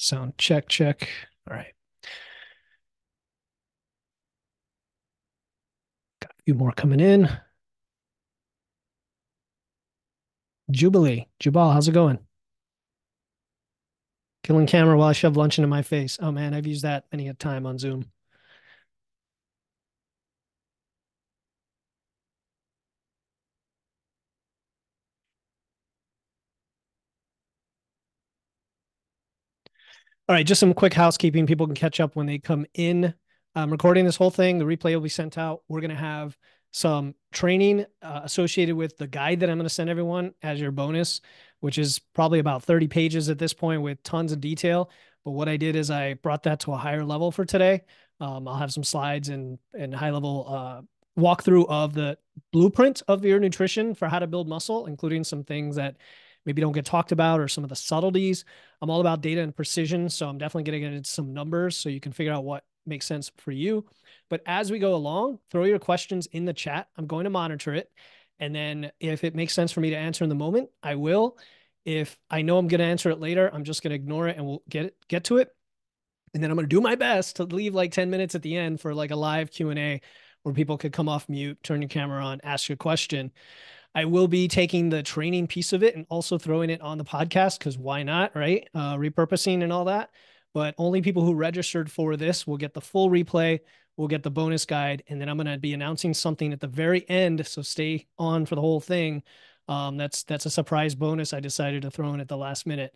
Sound check, check. All right. Got a few more coming in. Jubilee. Jubal, how's it going? Killing camera while I shove lunch into my face. Oh man, I've used that many a time on Zoom. All right, just some quick housekeeping. People can catch up when they come in. I'm recording this whole thing. The replay will be sent out. We're going to have some training associated with the guide that I'm going to send everyone as your bonus, which is probably about 30 pages at this point with tons of detail. But what I did is I brought that to a higher level for today. I'll have some slides and high level walkthrough of the blueprint of your nutrition for how to build muscle, including some things that maybe don't get talked about or some of the subtleties. I'm all about data and precision, so I'm definitely going to get into some numbers so you can figure out what makes sense for you. But as we go along, throw your questions in the chat. I'm going to monitor it. And then if it makes sense for me to answer in the moment, I will. If I know I'm going to answer it later, I'm just going to ignore it and we'll get to it. And then I'm going to do my best to leave like 10 minutes at the end for like a live Q&A where people could come off mute, turn your camera on, ask your question. I will be taking the training piece of it and also throwing it on the podcast because why not, right? Repurposing and all that. But only people who registered for this will get the full replay, will get the bonus guide, and then I'm going to be announcing something at the very end. So stay on for the whole thing. That's a surprise bonus I decided to throw in at the last minute.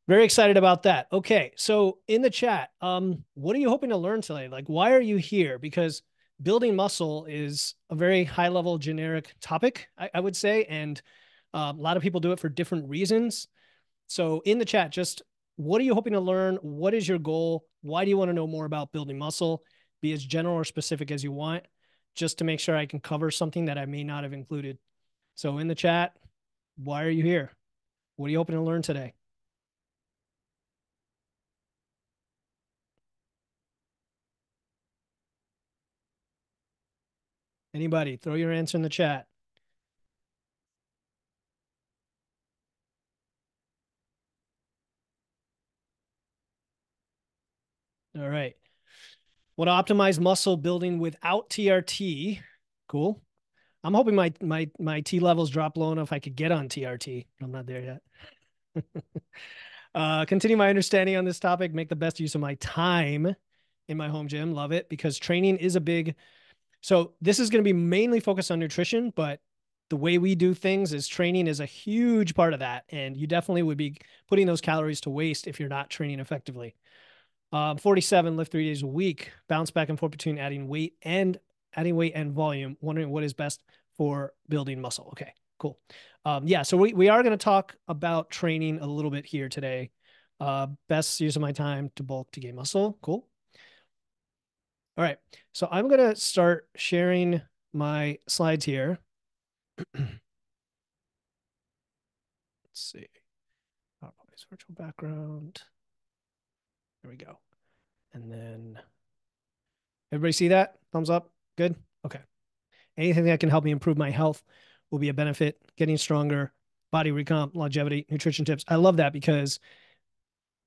Very excited about that. Okay, so in the chat, what are you hoping to learn today? Like, why are you here? Because building muscle is a very high level generic topic, I would say, and a lot of people do it for different reasons. So in the chat, just what are you hoping to learn? What is your goal? Why do you want to know more about building muscle? Be as general or specific as you want, just to make sure I can cover something that I may not have included. So in the chat, why are you here? What are you hoping to learn today? Anybody, throw your answer in the chat. All right. Want to optimize muscle building without TRT. Cool. I'm hoping my T levels drop low enough I could get on TRT. I'm not there yet. Continue my understanding on this topic. Make the best use of my time in my home gym. Love it because training is a big. So this is going to be mainly focused on nutrition, but the way we do things is training is a huge part of that, and you definitely would be putting those calories to waste if you're not training effectively. 47, lift 3 days a week, bounce back and forth between adding weight and volume, wondering what is best for building muscle. Okay, cool. Yeah, so we are going to talk about training a little bit here today. Best use of my time to bulk to gain muscle. Cool. All right, so I'm going to start sharing my slides here. Let's see. PowerPoint's virtual background. There we go. And then everybody see that? Thumbs up. Good. Okay. Anything that can help me improve my health will be a benefit. Getting stronger, body recomp, longevity, nutrition tips. I love that because,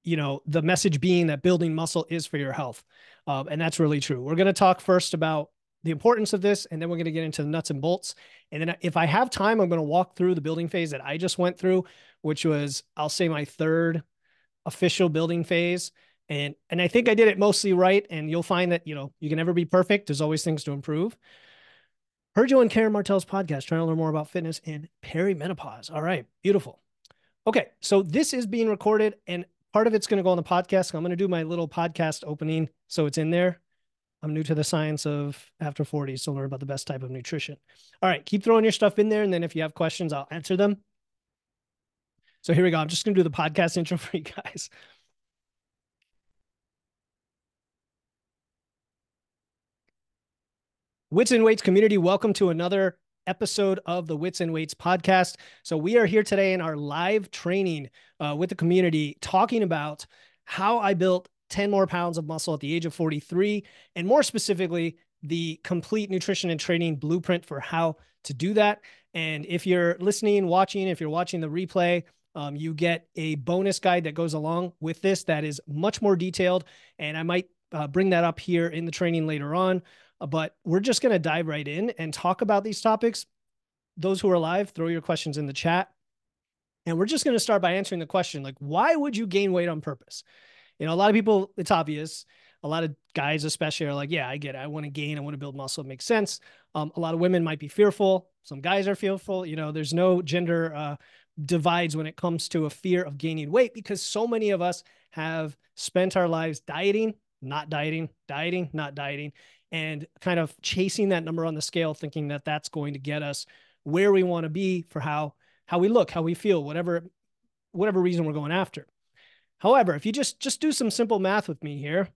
you know, the message being that building muscle is for your health. And that's really true. We're going to talk first about the importance of this, and then we're going to get into the nuts and bolts. And then if I have time, I'm going to walk through the building phase that I just went through, which was, I'll say, my third official building phase. And I think I did it mostly right. And you'll find that, you know, you can never be perfect. There's always things to improve. Heard you on Karen Martell's podcast, trying to learn more about fitness and perimenopause. All right, beautiful. Okay, so this is being recorded, and part of it's going to go on the podcast. I'm going to do my little podcast opening, so it's in there. I'm new to the science of after 40, so learn about the best type of nutrition. All right, keep throwing your stuff in there, and then if you have questions, I'll answer them. So here we go. I'm just going to do the podcast intro for you guys. Wits and Weights community, welcome to another episode of the Wits and Weights podcast. So we are here today in our live training with the community, talking about how I built 10 more pounds of muscle at the age of 43, and more specifically, the complete nutrition and training blueprint for how to do that. And if you're listening, watching, if you're watching the replay, You get a bonus guide that goes along with this that is much more detailed. And I might bring that up here in the training later on. But we're just going to dive right in and talk about these topics. Those who are live, throw your questions in the chat. And we're just going to start by answering the question, like, why would you gain weight on purpose? You know, a lot of people, it's obvious. A lot of guys especially are like, yeah, I get it. I want to gain. I want to build muscle. It makes sense. A lot of women might be fearful. Some guys are fearful. You know, there's no gender divides when it comes to a fear of gaining weight, because so many of us have spent our lives dieting, not dieting, dieting, not dieting, and kind of chasing that number on the scale, thinking that that's going to get us where we want to be for how we look, how we feel, whatever reason we're going after. However, if you just do some simple math with me here,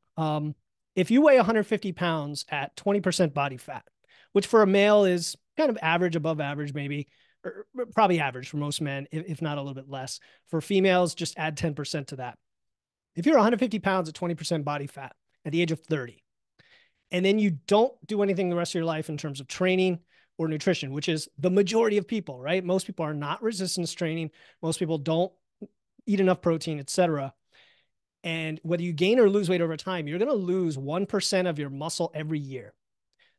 if you weigh 150 pounds at 20% body fat, which for a male is kind of average, above average, maybe, or probably average for most men, if not a little bit less. For females, just add 10% to that. If you're 150 pounds at 20% body fat at the age of 30, and then you don't do anything the rest of your life in terms of training or nutrition, which is the majority of people, right? Most people are not resistance training. Most people don't eat enough protein, etc. And whether you gain or lose weight over time, you're going to lose 1% of your muscle every year.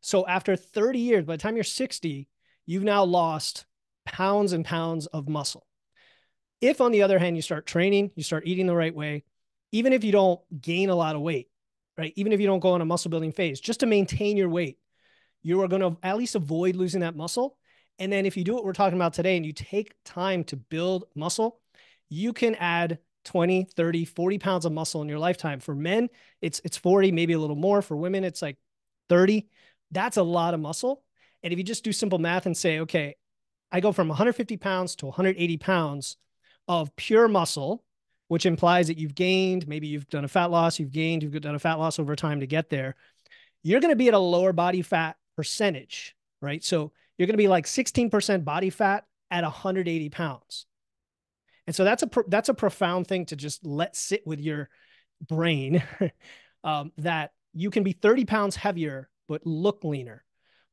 So after 30 years, by the time you're 60, you've now lost pounds and pounds of muscle. If, on the other hand, you start training, you start eating the right way, even if you don't gain a lot of weight, right? Even if you don't go on a muscle building phase, just to maintain your weight, you are going to at least avoid losing that muscle. And then if you do what we're talking about today and you take time to build muscle, you can add 20, 30, 40 pounds of muscle in your lifetime. For men, it's 40, maybe a little more. For women, it's like 30. That's a lot of muscle. And if you just do simple math and say, okay, I go from 150 pounds to 180 pounds of pure muscle, which implies that you've gained, maybe you've done a fat loss, you've done a fat loss over time to get there. You're going to be at a lower body fat percentage, right? So you're going to be like 16% body fat at 180 pounds. And so that's a profound thing to just let sit with your brain, that you can be 30 pounds heavier, but look leaner,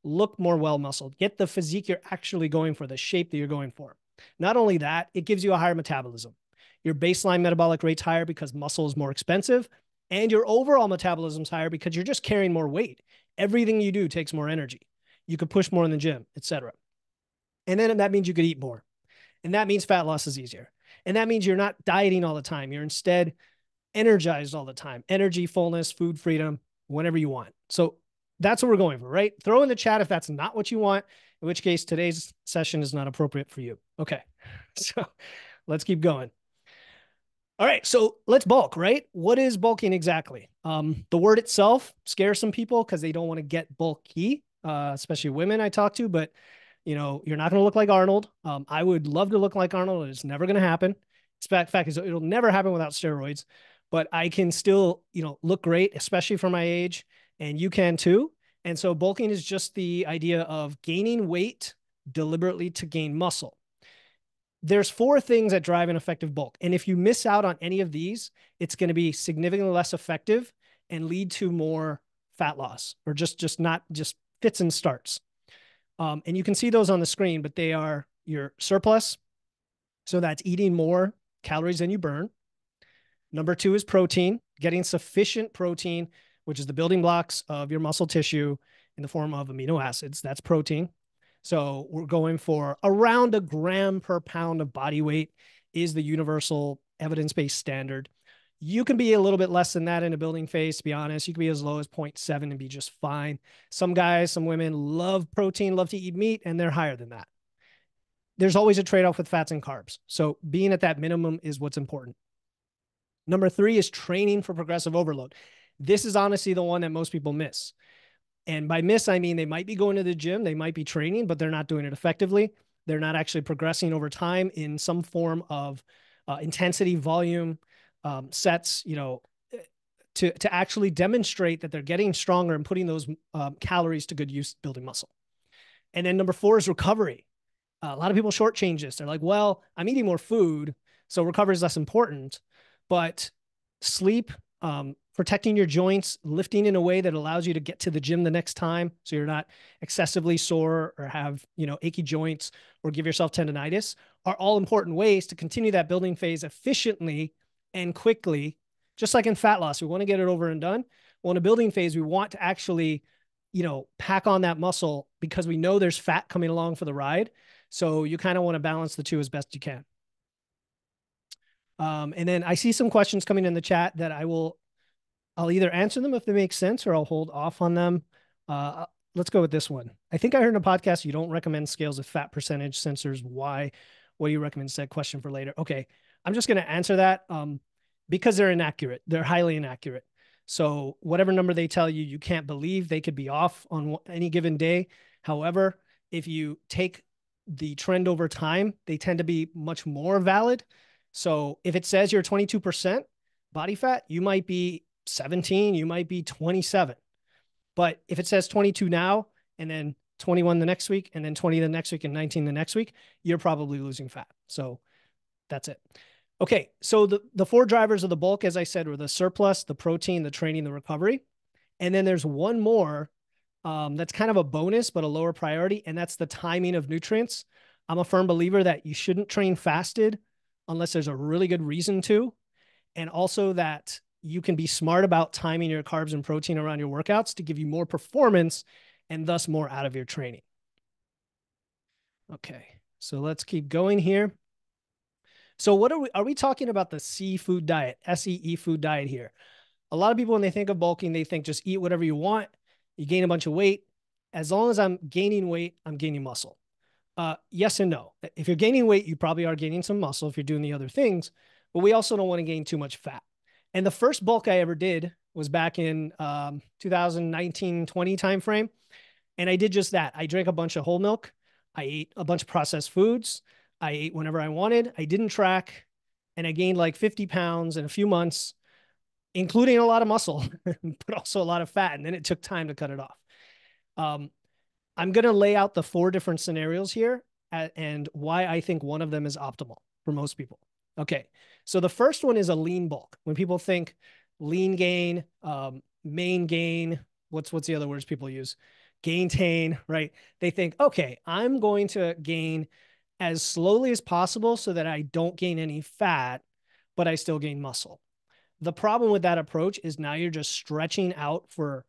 look more well-muscled, get the physique you're actually going for, the shape that you're going for. Not only that, it gives you a higher metabolism. Your baseline metabolic rate's higher because muscle is more expensive, and your overall metabolism's higher because you're just carrying more weight. Everything you do takes more energy. You could push more in the gym, etc. And then that means you could eat more. And that means fat loss is easier. And that means you're not dieting all the time. You're instead energized all the time. Energy, fullness, food freedom, whenever you want. So that's what we're going for, right? Throw in the chat if that's not what you want, in which case today's session is not appropriate for you. Okay, so let's keep going. All right, so let's bulk, right? What is bulking exactly? The word itself scares some people because they don't want to get bulky, especially women I talk to, but you know, you're not going to look like Arnold. I would love to look like Arnold. It's never going to happen. Fact is, it'll never happen without steroids, but I can still, you know, look great, especially for my age, and you can too. And so bulking is just the idea of gaining weight deliberately to gain muscle. There's 4 things that drive an effective bulk. And if you miss out on any of these, it's going to be significantly less effective and lead to more fat loss, or just fits and starts. And you can see those on the screen, but they are your surplus. So that's eating more calories than you burn. Number 2 is protein, getting sufficient protein, which is the building blocks of your muscle tissue in the form of amino acids. That's protein. So we're going for around a gram per pound of body weight is the universal evidence-based standard. You can be a little bit less than that in a building phase, to be honest. You can be as low as 0.7 and be just fine. Some guys, some women love protein, love to eat meat, and they're higher than that. There's always a trade-off with fats and carbs. So being at that minimum is what's important. Number 3 is training for progressive overload. This is honestly the one that most people miss. And by miss, I mean they might be going to the gym, they might be training, but they're not doing it effectively. They're not actually progressing over time in some form of intensity, volume, sets, you know, to actually demonstrate that they're getting stronger and putting those calories to good use building muscle. And then number 4 is recovery. A lot of people shortchange this. They're like, well, I'm eating more food, so recovery is less important. But sleep, protecting your joints, lifting in a way that allows you to get to the gym the next time so you're not excessively sore or have, achy joints or give yourself tendonitis are all important ways to continue that building phase efficiently and quickly. Just like in fat loss, we want to get it over and done. Well, in a building phase, we want to actually, pack on that muscle because we know there's fat coming along for the ride. So you kind of want to balance the two as best you can. And then I see some questions coming in the chat that I'll either answer them if they make sense or I'll hold off on them. Let's go with this one. I think I heard in a podcast you don't recommend scales of fat percentage sensors. Why? What do you recommend? Said question for later. Okay, I'm just going to answer that because they're inaccurate. They're highly inaccurate. So whatever number they tell you, you can't believe. They could be off on any given day. However, if you take the trend over time, they tend to be much more valid. So if it says you're 22% body fat, you might be 17, you might be 27. But if it says 22 now and then 21 the next week and then 20 the next week and 19 the next week, you're probably losing fat. So that's it. Okay, so the four drivers of the bulk, as I said, were the surplus, the protein, the training, the recovery. And then there's one more that's kind of a bonus, but a lower priority, and that's the timing of nutrients. I'm a firm believer that you shouldn't train fasted unless there's a really good reason to, and also that you can be smart about timing your carbs and protein around your workouts to give you more performance and thus more out of your training. Okay, so let's keep going here. So what are we talking about the seafood diet, SEE food diet here? A lot of people, when they think of bulking, they think just eat whatever you want. You gain a bunch of weight. As long as I'm gaining weight, I'm gaining muscle. Yes and no. If you're gaining weight, you probably are gaining some muscle if you're doing the other things, but we also don't want to gain too much fat. And the first bulk I ever did was back in 2019-20 timeframe. And I did just that. I drank a bunch of whole milk. I ate a bunch of processed foods. I ate whenever I wanted. I didn't track. And I gained like 50 pounds in a few months, including a lot of muscle, but also a lot of fat. And then it took time to cut it off. I'm going to lay out the four different scenarios here and why I think one of them is optimal for most people. Okay, so the first one is a lean bulk. When people think lean gain, main gain, what's the other words people use? Gaintain, right? They think, okay, I'm going to gain as slowly as possible so that I don't gain any fat, but I still gain muscle. The problem with that approach is now you're just stretching out for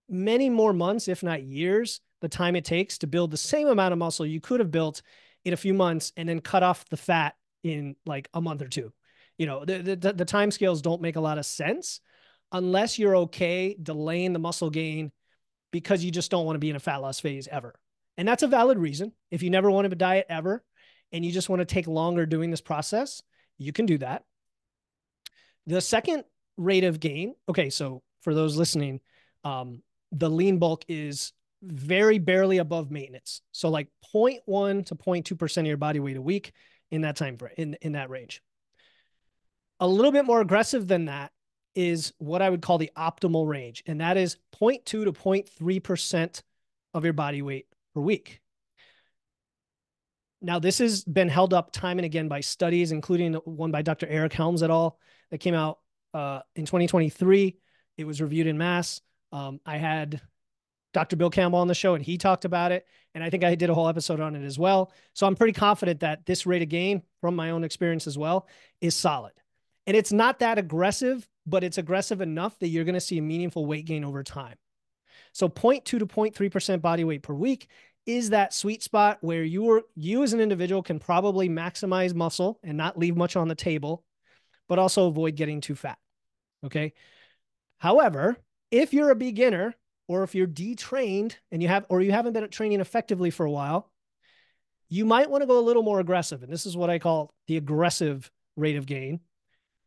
many more months, if not years, the time it takes to build the same amount of muscle you could have built in a few months and then cut off the fat in like a month or two. The time scales don't make a lot of sense unless you're okay delaying the muscle gain because you just don't want to be in a fat loss phase ever. And that's a valid reason. If you never want to diet ever and you just want to take longer doing this process, you can do that. The second rate of gain, okay, so for those listening, the lean bulk is very barely above maintenance. So like 0.1 to 0.2% of your body weight a week in that time frame, in that range. A little bit more aggressive than that is what I would call the optimal range. And that is 0.2 to 0.3% of your body weight per week. Now, this has been held up time and again by studies, including one by Dr. Eric Helms et al. That came out in 2023. It was reviewed in Mass. I had Dr. Bill Campbell on the show and he talked about it. And I think I did a whole episode on it as well. So I'm pretty confident that this rate of gain from my own experience as well is solid. And it's not that aggressive, but it's aggressive enough that you're going to see a meaningful weight gain over time. So 0.2 to 0.3% body weight per week is that sweet spot where you as an individual can probably maximize muscle and not leave much on the table, but also avoid getting too fat. Okay. However, if you're a beginner or if you're detrained and you haven't been training effectively for a while, you might want to go a little more aggressive. And this is what I call the aggressive rate of gain.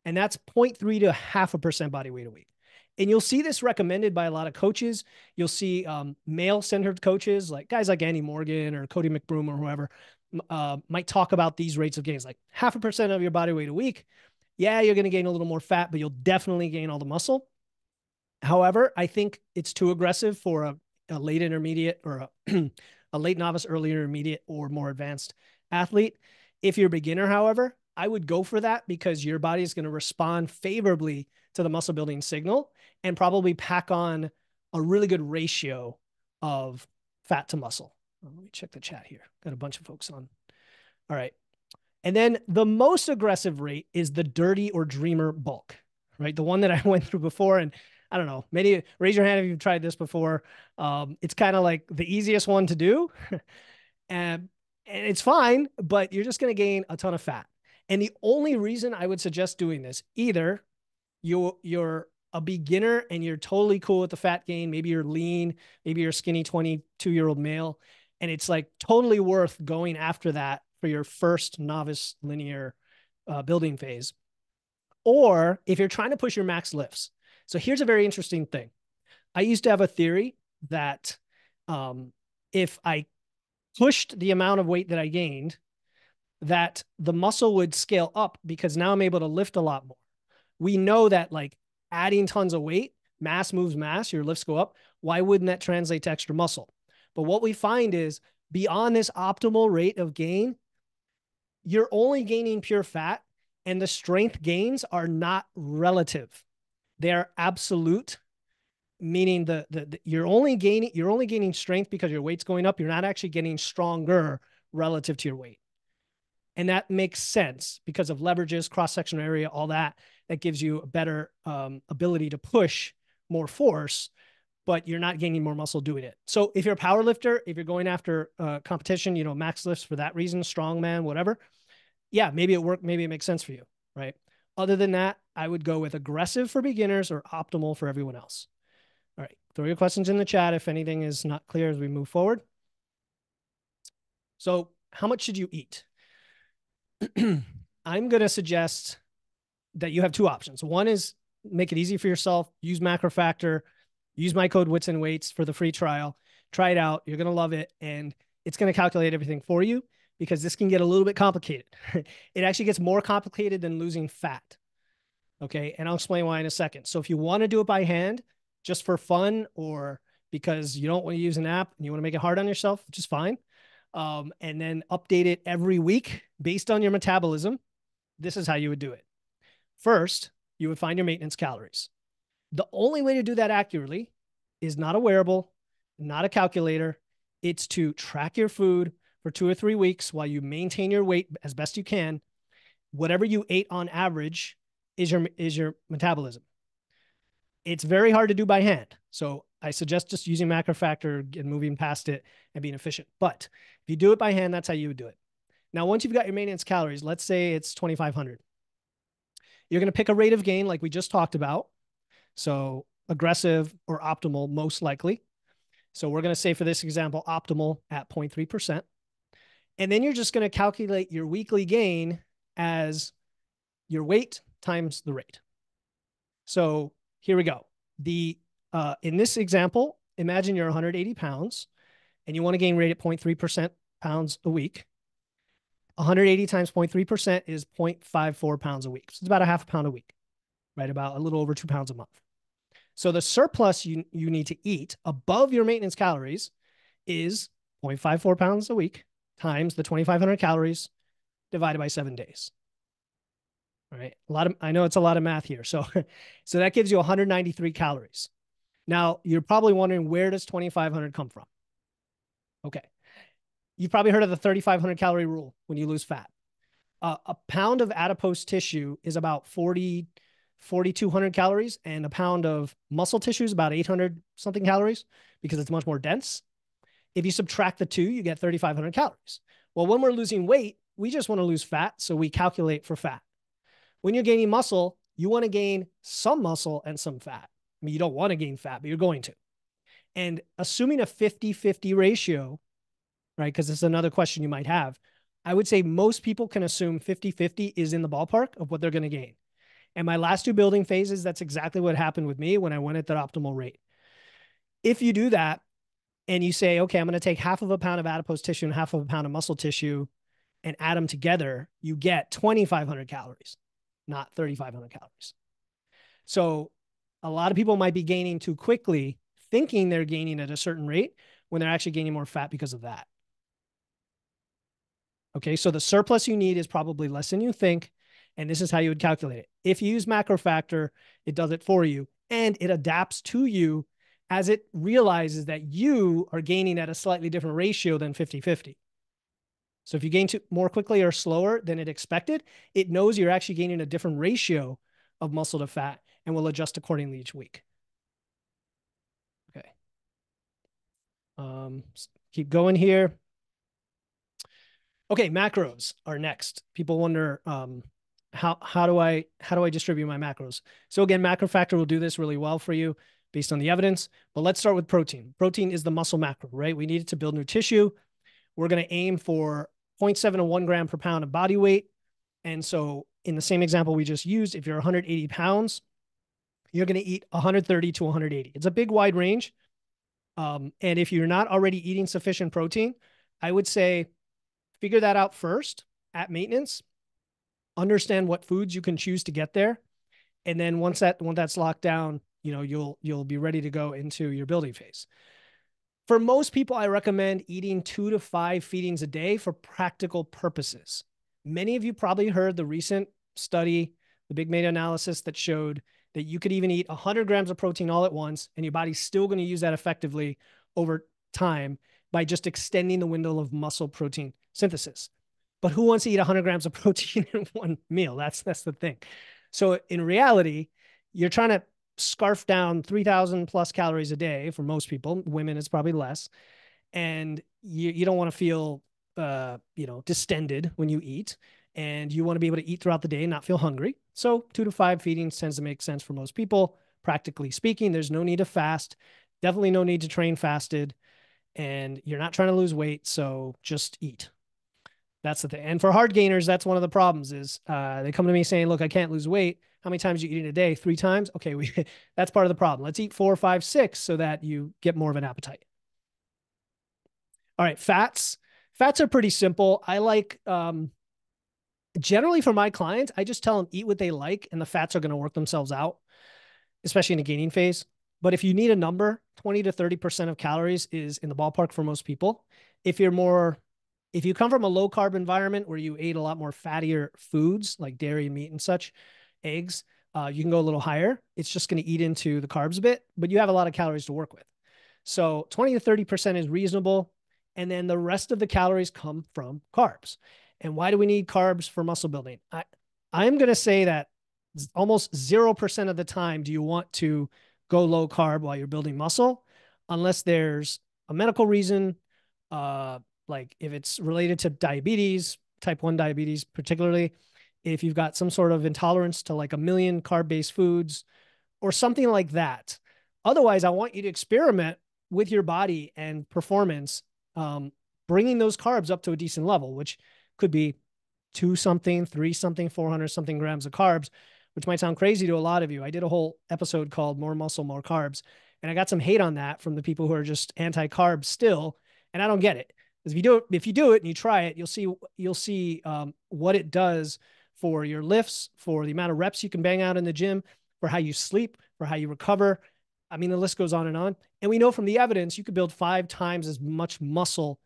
And that's 0.3 to 0.5% body weight a week. And you'll see this recommended by a lot of coaches. You'll see male-centered coaches, like guys like Andy Morgan or Cody McBroom or whoever, might talk about these rates of gains, like 0.5% of your body weight a week. Yeah, you're going to gain a little more fat, but you'll definitely gain all the muscle. However, I think it's too aggressive for a late intermediate or a late novice, early intermediate, or more advanced athlete. If you're a beginner, however, I would go for that because your body is going to respond favorably to the muscle building signal and probably pack on a really good ratio of fat to muscle. Let me check the chat here. Got a bunch of folks on. All right. And then the most aggressive rate is the dirty or dreamer bulk, right? The one that I went through before. And I don't know, maybe raise your hand if you've tried this before. It's kind of like the easiest one to do. and it's fine, but you're just going to gain a ton of fat. And the only reason I would suggest doing this, either you're a beginner and you're totally cool with the fat gain, maybe you're lean, maybe you're a skinny 22-year-old male, and it's like totally worth going after that for your first novice linear building phase. Or if you're trying to push your max lifts. So here's a very interesting thing. I used to have a theory that if I pushed the amount of weight that I gained, that the muscle would scale up because now I'm able to lift a lot more. We know that like adding tons of weight, mass moves mass, your lifts go up. Why wouldn't that translate to extra muscle? But what we find is beyond this optimal rate of gain, you're only gaining pure fat, and the strength gains are not relative. They are absolute, meaning you're only gaining strength because your weight's going up. You're not actually getting stronger relative to your weight. And that makes sense because of leverages, cross-section area, all that. That gives you a better ability to push more force, but you're not gaining more muscle doing it. So if you're a power lifter, if you're going after competition, max lifts for that reason, strongman, whatever, yeah, maybe it worked. Maybe it makes sense for you, right? Other than that, I would go with aggressive for beginners or optimal for everyone else. All right, throw your questions in the chat if anything is not clear as we move forward. So how much should you eat? I'm going to suggest that you have two options. One is make it easy for yourself, use MacroFactor, use my code Wits and Weights for the free trial, try it out. You're going to love it. And it's going to calculate everything for you because this can get a little bit complicated. It actually gets more complicated than losing fat. Okay. And I'll explain why in a second. So if you want to do it by hand just for fun or because you don't want to use an app and you want to make it hard on yourself, which is fine. And then update it every week based on your metabolism. This is how you would do it. First, you would find your maintenance calories. The only way to do that accurately is not a wearable, not a calculator. It's to track your food for 2 or 3 weeks while you maintain your weight as best you can. Whatever you ate on average is your metabolism. It's very hard to do by hand. So I suggest just using MacroFactor and moving past it and being efficient. But if you do it by hand, that's how you would do it. Now, once you've got your maintenance calories, let's say it's 2,500. You're going to pick a rate of gain like we just talked about. So aggressive or optimal, most likely. So we're going to say for this example, optimal at 0.3%. And then you're just going to calculate your weekly gain as your weight times the rate. So here we go. In this example, imagine you're 180 pounds and you want to gain rate at 0.3% pounds a week. 180 times 0.3% is 0.54 pounds a week. So it's about a half a pound a week, right? About a little over 2 pounds a month. So the surplus you need to eat above your maintenance calories is 0.54 pounds a week times the 2,500 calories divided by 7 days. All right. I know it's a lot of math here. So that gives you 193 calories. Now you're probably wondering, where does 2,500 come from? Okay. You've probably heard of the 3,500 calorie rule when you lose fat. A pound of adipose tissue is about 4,200 calories, and a pound of muscle tissue is about 800 something calories because it's much more dense. If you subtract the two, you get 3,500 calories. Well, when we're losing weight, we just want to lose fat, so we calculate for fat. When you're gaining muscle, you want to gain some muscle and some fat. I mean, you don't want to gain fat, but you're going to. And assuming a 50-50 ratio, right, because this is another question you might have, I would say most people can assume 50-50 is in the ballpark of what they're going to gain. And my last 2 building phases, that's exactly what happened with me when I went at that optimal rate. If you do that and you say, okay, I'm going to take half of a pound of adipose tissue and half of a pound of muscle tissue and add them together, you get 2,500 calories, not 3,500 calories. So a lot of people might be gaining too quickly, thinking they're gaining at a certain rate when they're actually gaining more fat because of that. Okay, so the surplus you need is probably less than you think, and this is how you would calculate it. If you use MacroFactor, it does it for you, and it adapts to you as it realizes that you are gaining at a slightly different ratio than 50-50. So if you gain more quickly or slower than it expected, it knows you're actually gaining a different ratio of muscle to fat and will adjust accordingly each week. Okay. Keep going here. Okay, macros are next. People wonder how do I distribute my macros? So again, MacroFactor will do this really well for you based on the evidence. But let's start with protein. Protein is the muscle macro, right? We need it to build new tissue. We're going to aim for 0.7 to 1 gram per pound of body weight. And so in the same example we just used, if you're 180 pounds, you're going to eat 130 to 180. It's a big wide range. And if you're not already eating sufficient protein, I would say figure that out first at maintenance. Understand what foods you can choose to get there. And then once that's locked down, you'll be ready to go into your building phase. For most people, I recommend eating 2 to 5 feedings a day for practical purposes. Many of you probably heard the recent study, the big meta-analysis that showed that you could even eat 100 grams of protein all at once, and your body's still going to use that effectively over time by just extending the window of muscle protein synthesis. But who wants to eat 100 grams of protein in one meal? That's the thing. So in reality, you're trying to scarf down 3,000 plus calories a day for most people. Women, it's probably less. And you don't want to feel, distended when you eat. And you want to be able to eat throughout the day and not feel hungry. So 2 to 5 feedings tends to make sense for most people. Practically speaking, there's no need to fast. Definitely no need to train fasted. And you're not trying to lose weight. So just eat. That's the thing. And for hard gainers, that's one of the problems is they come to me saying, look, I can't lose weight. How many times do you eat in a day? 3 times? Okay, that's part of the problem. Let's eat 4, 5, 6 so that you get more of an appetite. All right, fats. Fats are pretty simple. I like, generally for my clients, I just tell them eat what they like and the fats are going to work themselves out, especially in a gaining phase. But if you need a number, 20 to 30% of calories is in the ballpark for most people. If you come from a low carb environment where you ate a lot more fattier foods like dairy and meat and such, eggs, you can go a little higher. It's just going to eat into the carbs a bit, but you have a lot of calories to work with. So 20 to 30% is reasonable. And then the rest of the calories come from carbs. And why do we need carbs for muscle building? I'm going to say that almost 0% of the time do you want to go low carb while you're building muscle, unless there's a medical reason, like if it's related to diabetes, type 1 diabetes, particularly if you've got some sort of intolerance to like a million carb-based foods or something like that. Otherwise, I want you to experiment with your body and performance, bringing those carbs up to a decent level, which could be 2 something, 3 something, 400 something grams of carbs, which might sound crazy to a lot of you. I did a whole episode called More Muscle, More Carbs, and I got some hate on that from the people who are just anti-carb still, and I don't get it. Because if you do it and you try it, you'll see what it does for your lifts, for the amount of reps you can bang out in the gym, for how you sleep, for how you recover. I mean, the list goes on. And we know from the evidence, you could build 5 times as much muscle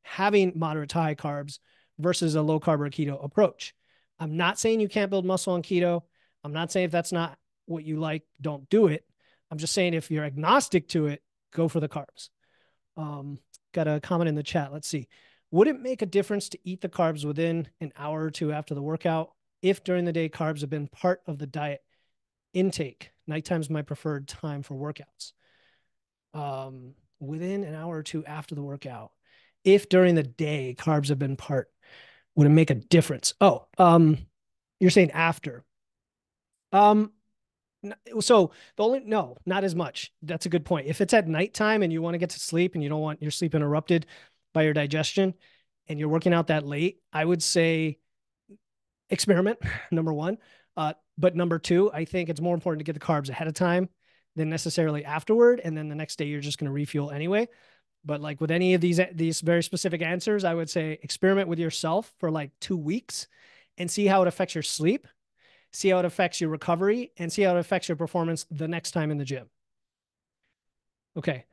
having moderate to high carbs versus a low carb or keto approach. I'm not saying you can't build muscle on keto. I'm not saying if that's not what you like, don't do it. I'm just saying if you're agnostic to it, go for the carbs. Got a comment in the chat. Let's see. Would it make a difference to eat the carbs within an hour or 2 after the workout if during the day carbs have been part of the diet intake? Nighttime's my preferred time for workouts. Within an hour or 2 after the workout, if during the day carbs have been part, would it make a difference? Oh, you're saying after. So no, not as much. That's a good point. If it's at nighttime and you want to get to sleep and you don't want your sleep interrupted by your digestion and you're working out that late, I would say experiment, number 1. But number 2, I think it's more important to get the carbs ahead of time than necessarily afterward. And then the next day you're just going to refuel anyway. But like with any of these very specific answers, I would say experiment with yourself for like 2 weeks and see how it affects your sleep, see how it affects your recovery, and see how it affects your performance the next time in the gym. Okay.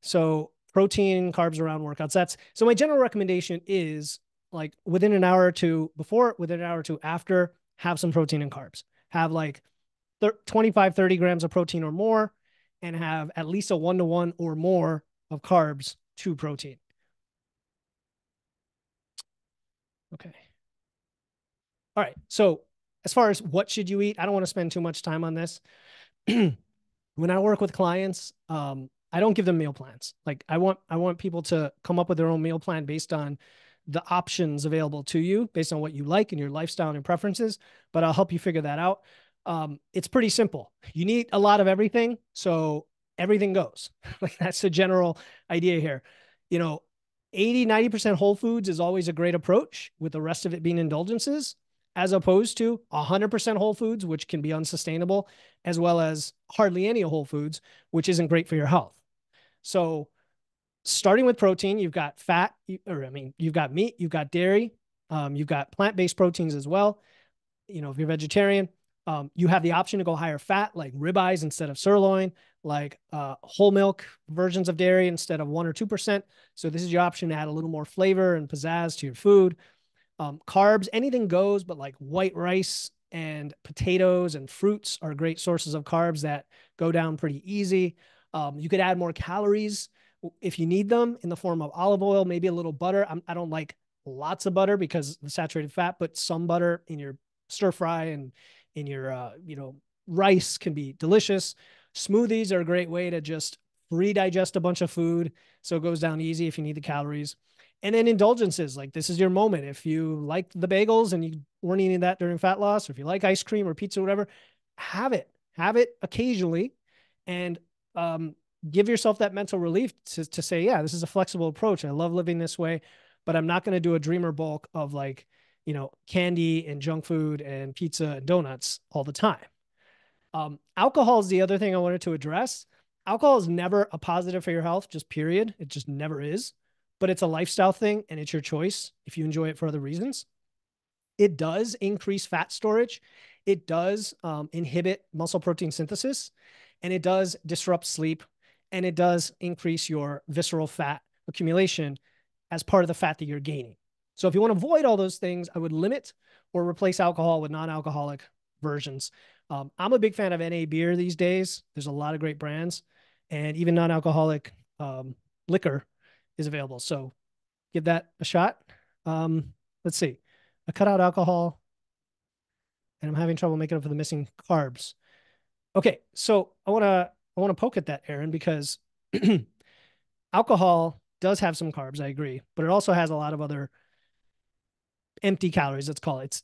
So protein, carbs around workouts. So my general recommendation is like within an hour or two before, within an hour or two after, have some protein and carbs. Have like 25, 30 grams of protein or more, and have at least a 1-to-1 or more of carbs to protein. Okay. All right. So as far as what should you eat, I don't want to spend too much time on this. When I work with clients, I don't give them meal plans. Like I want people to come up with their own meal plan based on the options available to you, based on what you like and your lifestyle and your preferences. But I'll help you figure that out. It's pretty simple. You need a lot of everything, so everything goes. Like that's the general idea here. You know, 80-90% whole foods is always a great approach, with the rest of it being indulgences, as opposed to 100% whole foods, which can be unsustainable, as well as hardly any whole foods, which isn't great for your health. So starting with protein, you've got fat, you've got meat, you've got dairy, you've got plant-based proteins as well. You know, if you're vegetarian, you have the option to go higher fat, like ribeyes instead of sirloin, like whole milk versions of dairy instead of 1 or 2%. So this is your option to add a little more flavor and pizzazz to your food. Carbs, anything goes, but like white rice and potatoes and fruits are great sources of carbs that go down pretty easy. You could add more calories if you need them in the form of olive oil, maybe a little butter. I don't like lots of butter because the saturated fat, but some butter in your stir fry and in your, rice can be delicious. Smoothies are a great way to just pre-digest a bunch of food, so it goes down easy if you need the calories. And then indulgences, like this is your moment. If you like the bagels and you weren't eating that during fat loss, or if you like ice cream or pizza or whatever, have it occasionally, and give yourself that mental relief to say, yeah, this is a flexible approach. I love living this way, but I'm not going to do a dreamer bulk of like, candy and junk food and pizza and donuts all the time. Alcohol is the other thing I wanted to address. Alcohol is never a positive for your health, just period. It just never is. But it's a lifestyle thing and it's your choice if you enjoy it for other reasons. It does increase fat storage. It does inhibit muscle protein synthesis, and it does disrupt sleep, and it does increase your visceral fat accumulation as part of the fat that you're gaining. So if you want to avoid all those things, I would limit or replace alcohol with non-alcoholic versions. I'm a big fan of NA beer these days. There's a lot of great brands, and even non-alcoholic liquor is available. So give that a shot. Let's see. I cut out alcohol and I'm having trouble making up for the missing carbs. Okay, so I want to poke at that, Aaron, because alcohol does have some carbs, I agree, but it also has a lot of other empty calories, let's call it.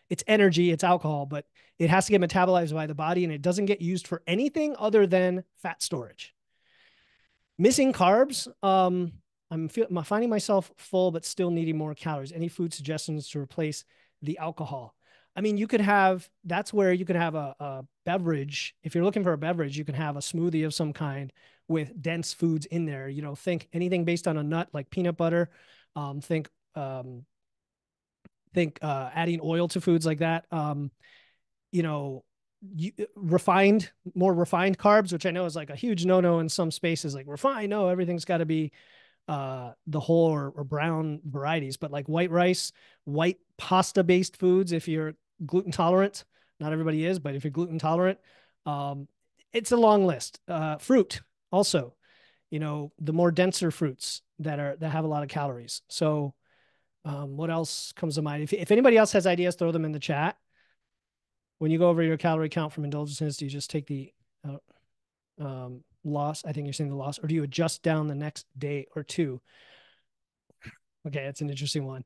It's energy, it's alcohol, but it has to get metabolized by the body, and it doesn't get used for anything other than fat storage. Missing carbs, I'm finding myself full but still needing more calories. Any food suggestions to replace the alcohol? I mean, that's where you could have a beverage. If you're looking for a beverage, you can have a smoothie of some kind with dense foods in there. Think anything based on a nut like peanut butter. Think adding oil to foods like that. More refined carbs, which I know is like a huge no-no in some spaces. Like refined, no, everything's got to be the whole or brown varieties, but like white rice, white pasta based foods. If you're gluten tolerant, not everybody is, but if you're gluten tolerant, it's a long list. Fruit also, the more denser fruits that have a lot of calories. So, what else comes to mind? If anybody else has ideas, throw them in the chat. When you go over your calorie count from indulgences, do you just take the loss? I think you're saying the loss, or do you adjust down the next day or two? Okay, that's an interesting one.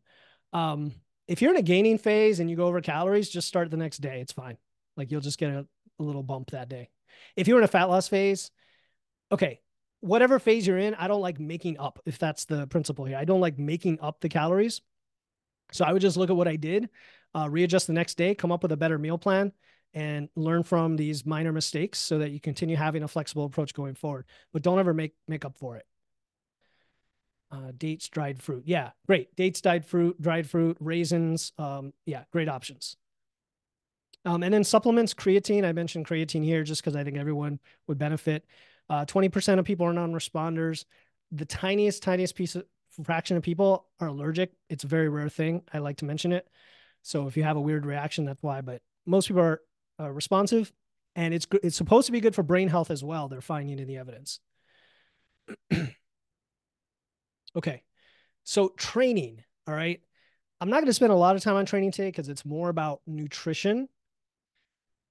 If you're in a gaining phase and you go over calories, just start the next day. It's fine. Like you'll just get a little bump that day. If you're in a fat loss phase, okay, whatever phase you're in, I don't like making up, if that's the principle here. I don't like making up the calories. So I would just look at what I did, readjust the next day, come up with a better meal plan, and learn from these minor mistakes so that you continue having a flexible approach going forward. But don't ever make up for it. Dates, dried fruit. Yeah, great. Dates, dried fruit, raisins. Yeah, great options. And then supplements, creatine. I mentioned creatine here just because I think everyone would benefit. 20% of people are non-responders. The tiniest fraction of people are allergic. It's a very rare thing. I like to mention it. So if you have a weird reaction, that's why. But most people are responsive, and it's supposed to be good for brain health as well. They're finding in the evidence. Okay, so training. All right, I'm not going to spend a lot of time on training today because it's more about nutrition.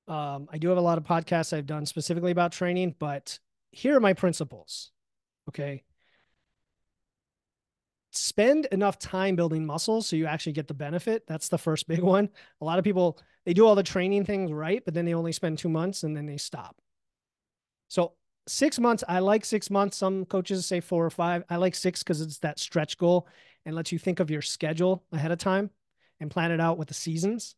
I do have a lot of podcasts I've done specifically about training, but here are my principles. Okay. Spend enough time building muscles so you actually get the benefit. That's the first big one. A lot of people, they do all the training things right, but then they only spend 2 months and then they stop. So 6 months, I like 6 months. Some coaches say 4 or 5. I like 6 because it's that stretch goal and lets you think of your schedule ahead of time and plan it out with the seasons.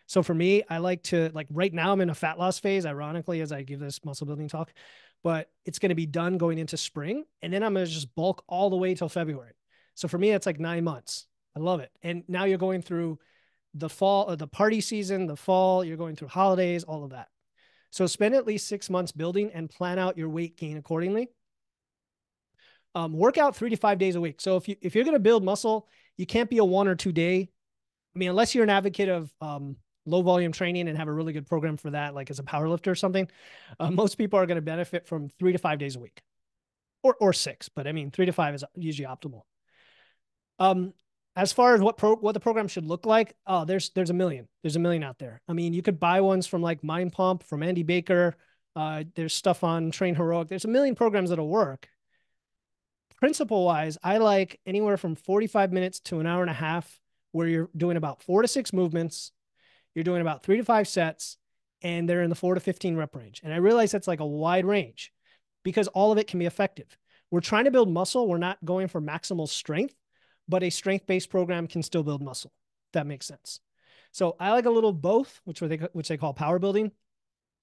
So for me, I like to, like, right now I'm in a fat loss phase, ironically, as I give this muscle building talk, but it's going to be done going into spring. And then I'm going to just bulk all the way till February. So for me, it's like 9 months. I love it. And now you're going through the fall or the party season, the fall, you're going through holidays, all of that. So spend at least 6 months building and plan out your weight gain accordingly. Work out 3 to 5 days a week. So if you're going to build muscle, you can't be a 1 or 2 day. I mean, unless you're an advocate of low volume training and have a really good program for that, like as a power lifter or something, most people are going to benefit from 3 to 5 days a week, or 6. But I mean, 3 to 5 is usually optimal. As far as what the program should look like, there's a million. There's a million out there. I mean, you could buy ones from like Mind Pump, from Andy Baker. There's stuff on Train Heroic. There's a million programs that'll work. Principle wise, I like anywhere from 45 minutes to an hour and a half, where you're doing about 4 to 6 movements. You're doing about 3 to 5 sets, and they're in the 4 to 15 rep range. And I realize that's like a wide range because all of it can be effective. We're trying to build muscle. We're not going for maximal strength, but a strength-based program can still build muscle. If that makes sense. So I like a little both, which they call power building,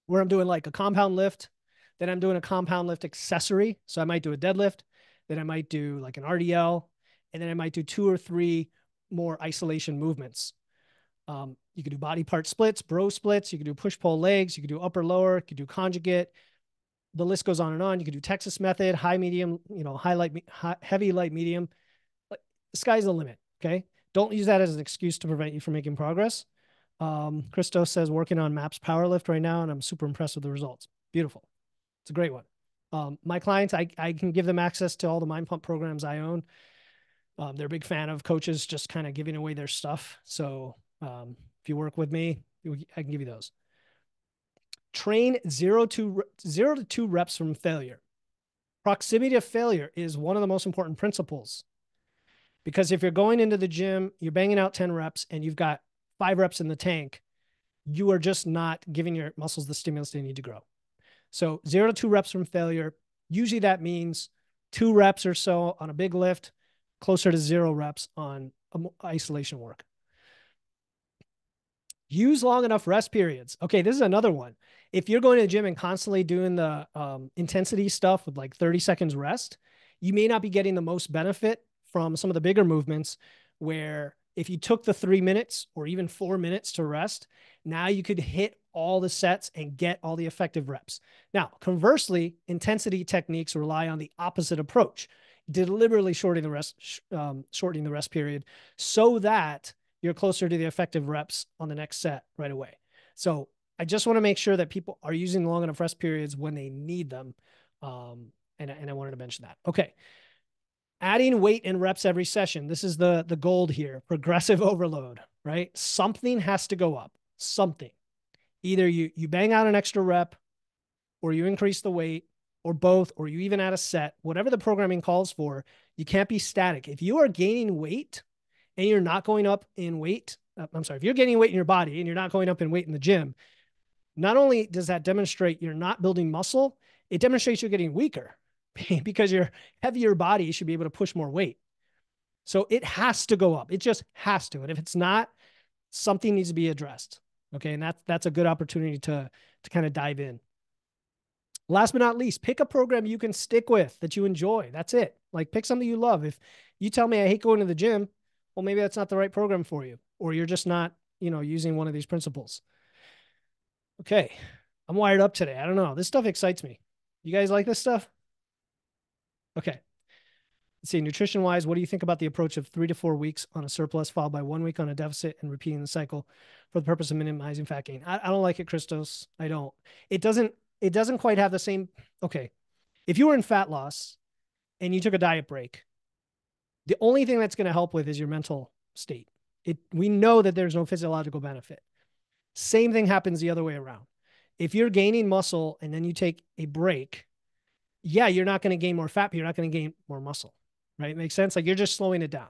where I'm doing like a compound lift, then I'm doing a compound lift accessory. So I might do a deadlift, then I might do like an RDL, and then I might do 2 or 3 more isolation movements. You could do body part splits, bro splits. You could do push-pull legs. You could do upper-lower. You could do conjugate. The list goes on and on. You could do Texas method, high, medium, high, light, heavy, light, medium. Like, the sky's the limit, okay? Don't use that as an excuse to prevent you from making progress. Christos says, working on MAPS Powerlift right now, and I'm super impressed with the results. Beautiful. It's a great one. My clients, I can give them access to all the Mind Pump programs I own. They're a big fan of coaches just kind of giving away their stuff. So if you work with me, I can give you those. Train 0 to 2 reps from failure. Proximity to failure is one of the most important principles, because if you're going into the gym, you're banging out 10 reps and you've got 5 reps in the tank, you are just not giving your muscles the stimulus they need to grow. So 0 to 2 reps from failure. Usually that means 2 reps or so on a big lift, closer to 0 reps on isolation work. Use long enough rest periods. Okay, this is another one. If you're going to the gym and constantly doing the intensity stuff with like 30 seconds rest, you may not be getting the most benefit from some of the bigger movements, where if you took the 3 minutes or even 4 minutes to rest, now you could hit all the sets and get all the effective reps. Now, conversely, intensity techniques rely on the opposite approach, deliberately shortening the rest period so that you're closer to the effective reps on the next set right away. So I just want to make sure that people are using long enough rest periods when they need them. And I wanted to mention that. Okay. Adding weight and reps every session. This is the gold here. Progressive overload, right? Something has to go up. Something. Either you bang out an extra rep, or you increase the weight, or both, or you even add a set. Whatever the programming calls for, you can't be static. If you are gaining weight and you're not going up in weight, if you're gaining weight in your body and you're not going up in weight in the gym, not only does that demonstrate you're not building muscle, it demonstrates you're getting weaker because your heavier body should be able to push more weight. So it has to go up. It just has to. And if it's not, something needs to be addressed. Okay. And that's a good opportunity to kind of dive in. Last but not least, pick a program you can stick with that you enjoy. That's it. Like, pick something you love. If you tell me I hate going to the gym, well, maybe that's not the right program for you, or you're just not, using one of these principles. Okay. I'm wired up today. I don't know. This stuff excites me. You guys like this stuff? Okay. Let's see, nutrition wise, what do you think about the approach of 3 to 4 weeks on a surplus, followed by 1 week on a deficit, and repeating the cycle for the purpose of minimizing fat gain? I don't like it, Christos. I don't. It doesn't quite have the same. Okay. If you were in fat loss and you took a diet break, the only thing that's going to help with is your mental state. We know that there's no physiological benefit. Same thing happens the other way around. If you're gaining muscle and then you take a break, yeah, you're not going to gain more fat, but you're not going to gain more muscle, right? Makes sense? Like you're just slowing it down.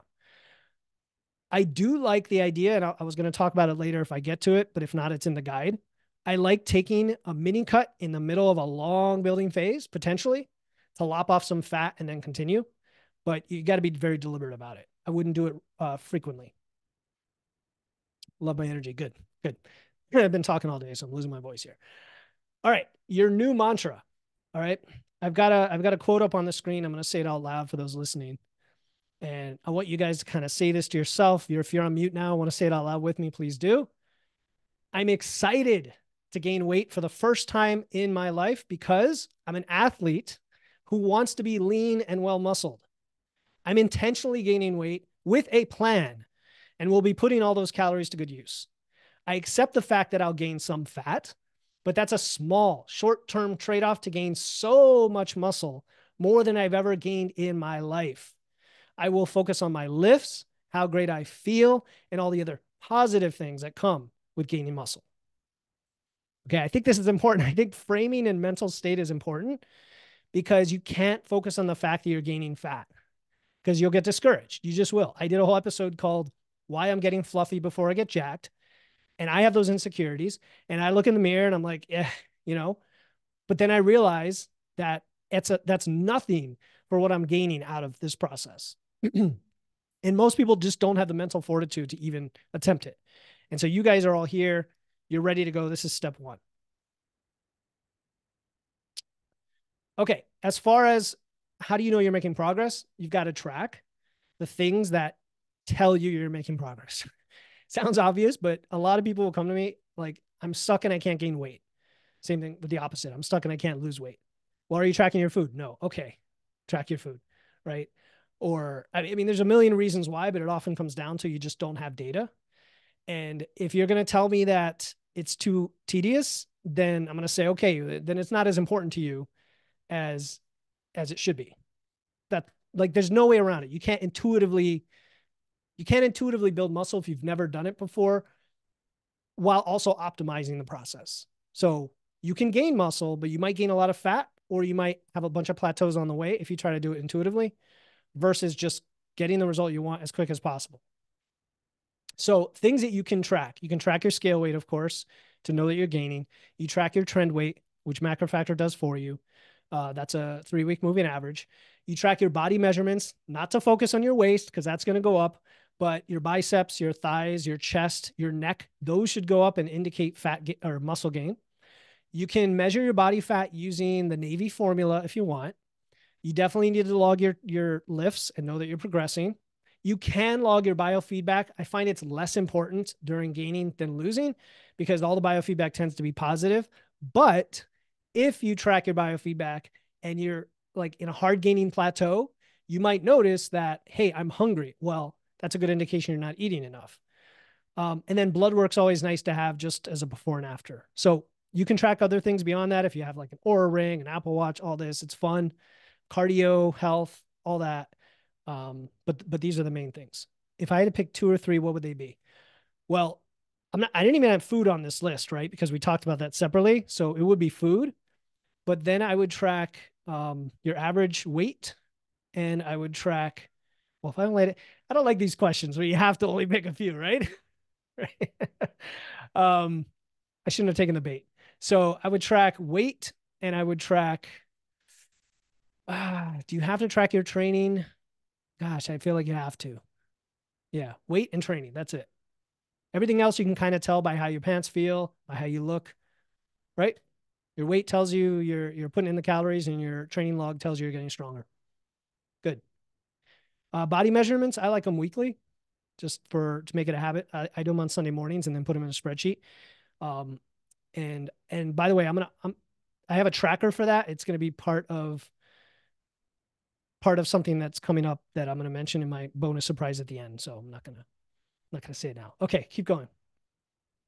I do like the idea, and I was going to talk about it later if I get to it, but if not, it's in the guide. I like taking a mini cut in the middle of a long building phase, potentially, to lop off some fat and then continue. But you got to be very deliberate about it. I wouldn't do it frequently. Love my energy. Good, good. I've been talking all day, so I'm losing my voice here. All right, your new mantra. All right, I've got a quote up on the screen. I'm going to say it out loud for those listening. And I want you guys to kind of say this to yourself. If you're on mute now, I want to say it out loud with me, please do. I'm excited to gain weight for the first time in my life because I'm an athlete who wants to be lean and well muscled. I'm intentionally gaining weight with a plan and will be putting all those calories to good use. I accept the fact that I'll gain some fat, but that's a small short-term trade-off to gain so much muscle, more than I've ever gained in my life. I will focus on my lifts, how great I feel, and all the other positive things that come with gaining muscle. Okay, I think this is important. I think framing and mental state is important because you can't focus on the fact that you're gaining fat because you'll get discouraged. You just will. I did a whole episode called Why I'm Getting Fluffy Before I Get Jacked. And I have those insecurities. And I look in the mirror and I'm like, yeah, you know, but then I realize that that's nothing for what I'm gaining out of this process. And most people just don't have the mental fortitude to even attempt it. And so you guys are all here. You're ready to go. This is step one. Okay. As far as how do you know you're making progress? You've got to track the things that tell you you're making progress. Sounds obvious, but a lot of people will come to me like, I'm stuck and I can't gain weight. Same thing with the opposite. I'm stuck and I can't lose weight. Well, are you tracking your food? No. Okay. Track your food, right? Or, I mean, there's a million reasons why, but it often comes down to you just don't have data. And if you're going to tell me that it's too tedious, then I'm going to say, okay, then it's not as important to you as it should be. That like, there's no way around it. You can't intuitively build muscle if you've never done it before while also optimizing the process. So you can gain muscle, but you might gain a lot of fat, or you might have a bunch of plateaus on the way if you try to do it intuitively versus just getting the result you want as quick as possible. So things that you can track your scale weight, of course, to know that you're gaining. You track your trend weight, which MacroFactor does for you. That's a 3-week moving average. You track your body measurements, not to focus on your waist because that's going to go up, but your biceps, your thighs, your chest, your neck, those should go up and indicate fat or muscle gain. You can measure your body fat using the Navy formula if you want. You definitely need to log your lifts and know that you're progressing. You can log your biofeedback. I find it's less important during gaining than losing because all the biofeedback tends to be positive. But if you track your biofeedback and you're like in a hard gaining plateau, you might notice that, hey, I'm hungry. Well, that's a good indication you're not eating enough. And then blood work's always nice to have just as a before and after. So you can track other things beyond that. If you have like an Oura Ring, an Apple Watch, all this, it's fun. Cardio, health, all that. But these are the main things. If I had to pick 2 or 3, what would they be? Well, I didn't even have food on this list, right? Because we talked about that separately. So it would be food, but then I would track your average weight, and I would track, well, if I don't like it, I don't like these questions where you have to only pick a few, right? Right. I shouldn't have taken the bait. So I would track weight, and I would track, do you have to track your training? Gosh, I feel like you have to. Yeah, weight and training. That's it. Everything else you can kind of tell by how your pants feel, by how you look, right? Your weight tells you you're putting in the calories, and your training log tells you you're getting stronger. Good. Body measurements, I like them weekly, just to make it a habit. I do them on Sunday mornings and then put them in a spreadsheet. And by the way, I have a tracker for that. It's going to be part of part of something that's coming up that I'm going to mention in my bonus surprise at the end. So I'm not going to say it now. Okay, keep going.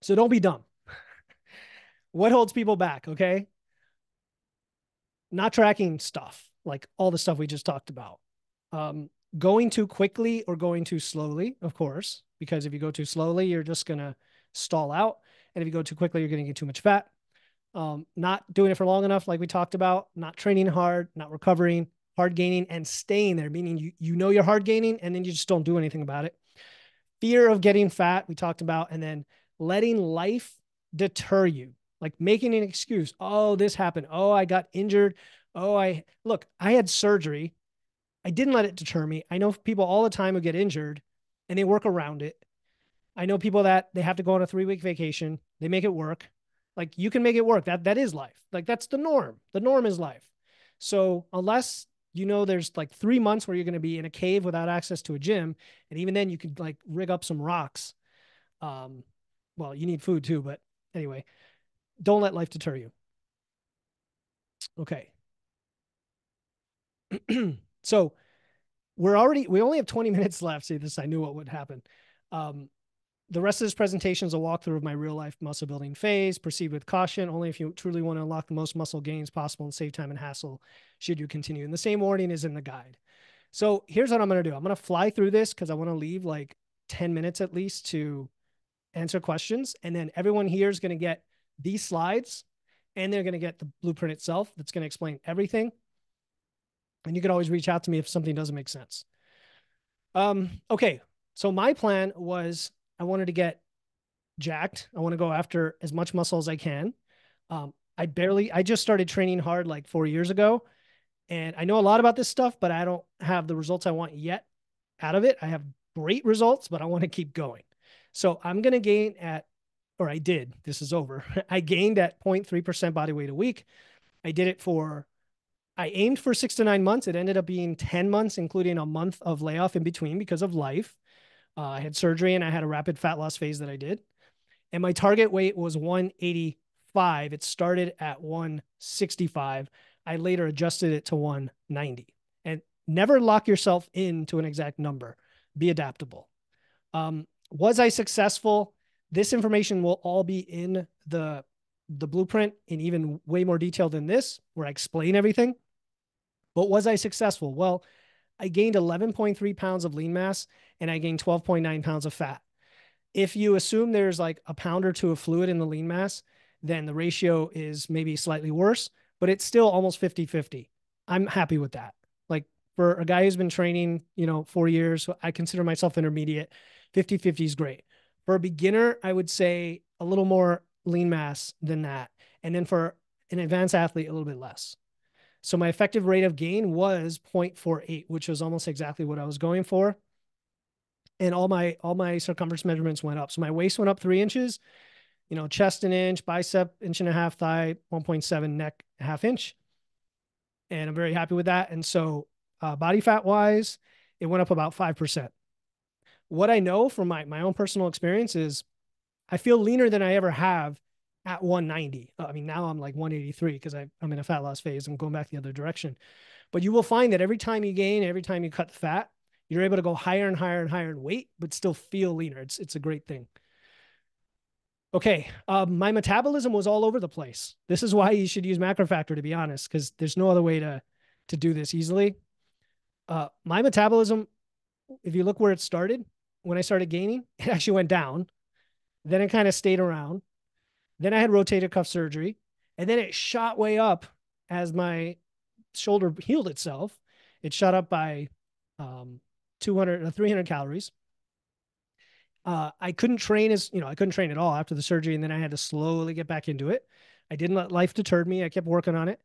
So don't be dumb. What holds people back? Okay. Not tracking stuff, like all the stuff we just talked about. Going too quickly or going too slowly, of course, because if you go too slowly, you're just going to stall out. And if you go too quickly, you're going to get too much fat. Not doing it for long enough, like we talked about, not training hard, not recovering, hard gaining, and staying there, meaning you know you're hard gaining and then you just don't do anything about it. Fear of getting fat, we talked about, and then letting life deter you, like making an excuse. Oh, this happened. Oh, I got injured. Oh, I had surgery. I didn't let it deter me. I know people all the time who get injured and they work around it. I know people that they have to go on a 3-week vacation. They make it work. Like you can make it work. That is life. Like that's the norm. The norm is life. So unless you know there's like 3 months where you're going to be in a cave without access to a gym, and even then you could like rig up some rocks. Well, you need food too, but anyway, don't let life deter you. Okay. So we only have 20 minutes left. See this, I knew what would happen. The rest of this presentation is a walkthrough of my real life muscle building phase. Proceed with caution. Only if you truly want to unlock the most muscle gains possible and save time and hassle should you continue. And the same warning is in the guide. So here's what I'm going to do. I'm going to fly through this because I want to leave like 10 minutes at least to answer questions. And then everyone here is going to get these slides and they're going to get the blueprint itself that's going to explain everything. And you can always reach out to me if something doesn't make sense. Okay. So my plan was I wanted to get jacked. I want to go after as much muscle as I can. I just started training hard like 4 years ago. And I know a lot about this stuff, but I don't have the results I want yet out of it. I have great results, but I want to keep going. So I'm going to gain I did, this is over. I gained at 0.3% body weight a week. I aimed for 6 to 9 months. It ended up being 10 months, including a month of layoff in between because of life. I had surgery and I had a rapid fat loss phase that I did. And my target weight was 185. It started at 165. I later adjusted it to 190. And never lock yourself into an exact number. Be adaptable. Was I successful? This information will all be in the blueprint in even way more detail than this, where I explain everything. But was I successful? Well, I gained 11.3 pounds of lean mass and I gained 12.9 pounds of fat. If you assume there's like a pound or two of fluid in the lean mass, then the ratio is maybe slightly worse, but it's still almost 50-50. I'm happy with that. Like for a guy who's been training, 4 years, I consider myself intermediate. 50-50 is great. For a beginner, I would say a little more lean mass than that. And then for an advanced athlete, a little bit less. So my effective rate of gain was 0.48, which was almost exactly what I was going for. And all my circumference measurements went up. So my waist went up 3 inches, chest 1 inch, bicep 1.5 inches, thigh 1.7, neck 1/2 inch. And I'm very happy with that. And so body fat wise, it went up about 5%. What I know from my own personal experience is I feel leaner than I ever have at 190. I mean, now I'm like 183 because I'm in a fat loss phase. I'm going back the other direction. But you will find that every time you gain, every time you cut the fat, you're able to go higher and higher and higher in weight, but still feel leaner. It's a great thing. Okay. My metabolism was all over the place. This is why you should use MacroFactor, to be honest, because there's no other way to do this easily. My metabolism, if you look where it started, when I started gaining, it actually went down. Then it kind of stayed around. Then I had rotator cuff surgery. And then it shot way up as my shoulder healed itself. It shot up by 300 calories. I couldn't train I couldn't train at all after the surgery. And then I had to slowly get back into it. I didn't let life deter me. I kept working on it.